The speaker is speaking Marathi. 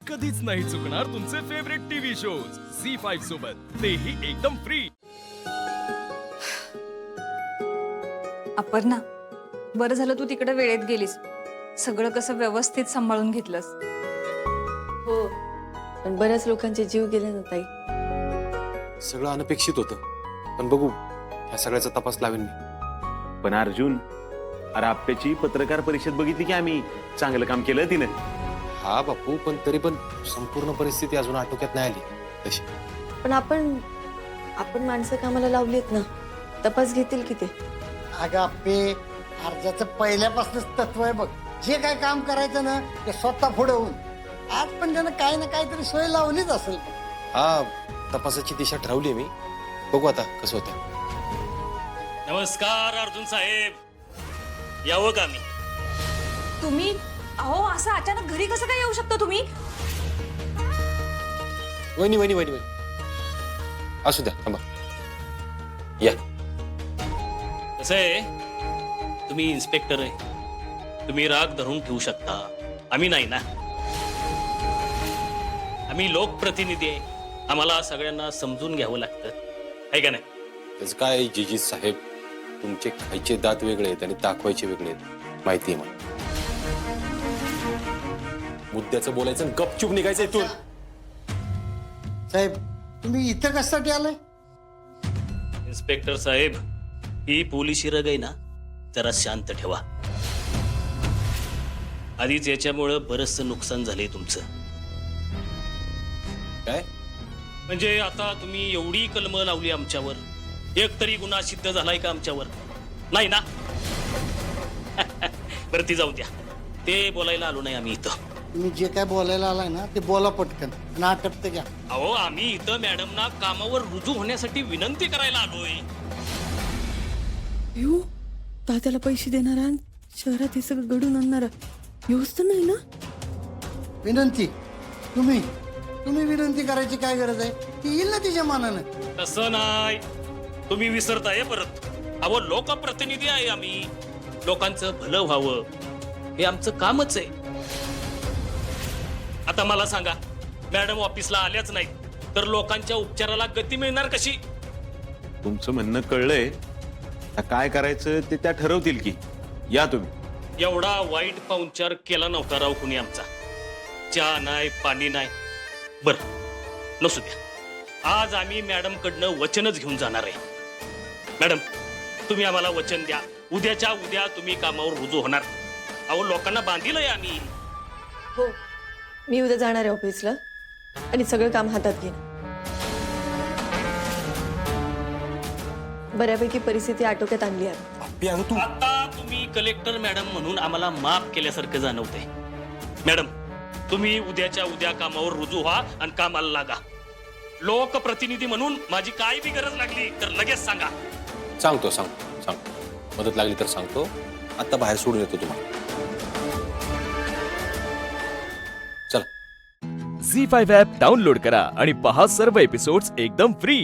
कधीच नाही चुकणार तुमचे फेवरेट टीव्ही शोज झी5 सोबत, तेही एकदम फ्री। अपर्णा, बरं झालं तू तिकडे वेळेत गेलीस। सगळं कसं व्यवस्थित सांभाळून घेतलंस। हो, पण बऱ्याच लोकांचे जीव गेले ना ताई। सगळं अनपेक्षित होतं, पण बघू ह्या सगळ्याचा तपास लावेन मी। पण अर्जुन, अरे आप्याची पत्रकार परिषद बघितली की आम्ही, चांगलं काम केलं तिनं। हा बापू, पण तरी पण संपूर्ण परिस्थिती अजून आटोक्यात नाही आली तशी। पण आपण माणसं कामाला लावलीत ना, तपास घेतील की ते। अगं आप्पे, अर्जाचं पहिल्यापासूनच तत्व आहे बघ, जे काय काम करायचं ना ते स्वतः पुढे होऊन। आज पण त्यानं काही ना काहीतरी सोय लावलीच असेल। हा, तपासाची दिशा ठरवली मी, बघू आता कसं होतं। नमस्कार अर्जुन साहेब, यावं का मी? तुम्ही अहो असं अचानक घरी कसं काय येऊ शकता तुम्ही? वहिनी वहिनी वहिनी वहिनी, असू द्या, थांबा या। कसं आहे, तुम्ही इन्स्पेक्टर आहे, तुम्ही राग धरून ठेवू शकता, आम्ही नाही ना। आम्ही लोकप्रतिनिधी आहे, आम्हाला सगळ्यांना समजून घ्यावं लागतं, आहे का नाही? त्याचं काय जिजी साहेब, तुमचे खायचे दात वेगळे आहेत आणि दाखवायचे वेगळे आहेत, माहिती आहे मला। मुद्द्याचं बोलायचं आणि गपचूप निघायचं इथून। साहेब, तुम्ही इथं कशासाठी आलाय? इन्स्पेक्टर साहेब, ही पोलिसी रग आहे ना, जरा शांत ठेवा। आधीच याच्यामुळं बरंचसं नुकसान झालंय तुमचं। काय म्हणजे आता तुम्ही एवढी कलम लावली आमच्यावर, एक तरी गुन्हा सिद्ध झालाय का आमच्यावर? नाही ना? बरं, ती जाऊ द्या, ते बोलायला आलो नाही आम्ही इथं। तुम्ही जे काय बोलायला आलाय ना ते बोला पटकन, नाटक ते घ्या। अहो, आम्ही इथं मॅडमना कामावर रुजू होण्यासाठी विनंती करायला आलोय। यो, तात्याला पैसे देणारा, शहरात हे सगळं घडून आणणारा योच तर नाही ना? विनंती? तुम्ही विनंती करायची काय गरज आहे? ती येईल ना तिच्या मानानं। तसं नाही, तुम्ही विसरताय परत। अहो, लोकप्रतिनिधी आहे आम्ही, लोकांचं भलं व्हावं हे आमचं कामच आहे। आता मला सांगा, मॅडम ऑफिसला आल्याच नाही तर लोकांच्या उपचाराला गती मिळणार कशी? तुमचं म्हणणं कळलंय, आता काय करायचं ते त्या ठरवतील की, या तुम्ही। एवढा वाईट पाहुणचार केला नव्हता राव कुणी आमचा। चहा नाही, पाणी नाही, बर नसू द्या, आज आम्ही मॅडम कडनं वचनच घेऊन जाणार आहे। मॅडम, तुम्ही आम्हाला वचन द्या, उद्याच्या उद्या तुम्ही कामावर रुजू होणार। अहो, लोकांना बांधिलंय आम्ही। हो, मी उद्या जाणार आहे ऑफिसला आणि सगळं काम हातात घेईन। बऱ्यापैकी परिस्थिती आटोक्यात आणली आहे। आता तुम्ही कलेक्टर मॅडम म्हणून आम्हाला माफ केल्यासारखं जाणवतंय। मॅडम, तुम्ही उद्याच्या उद्या कामावर रुजू व्हा आणि कामाला लागा। लोकप्रतिनिधी म्हणून माझी काय बी गरज लागली तर लगेच सांगा। सांगतो, मदत लागली तर सांगतो। आता बाहेर सोडून येतो तुम्हाला, चला। झी5 ॲप डाउनलोड करा आणि पहा सर्व एपिसोड्स एकदम फ्री।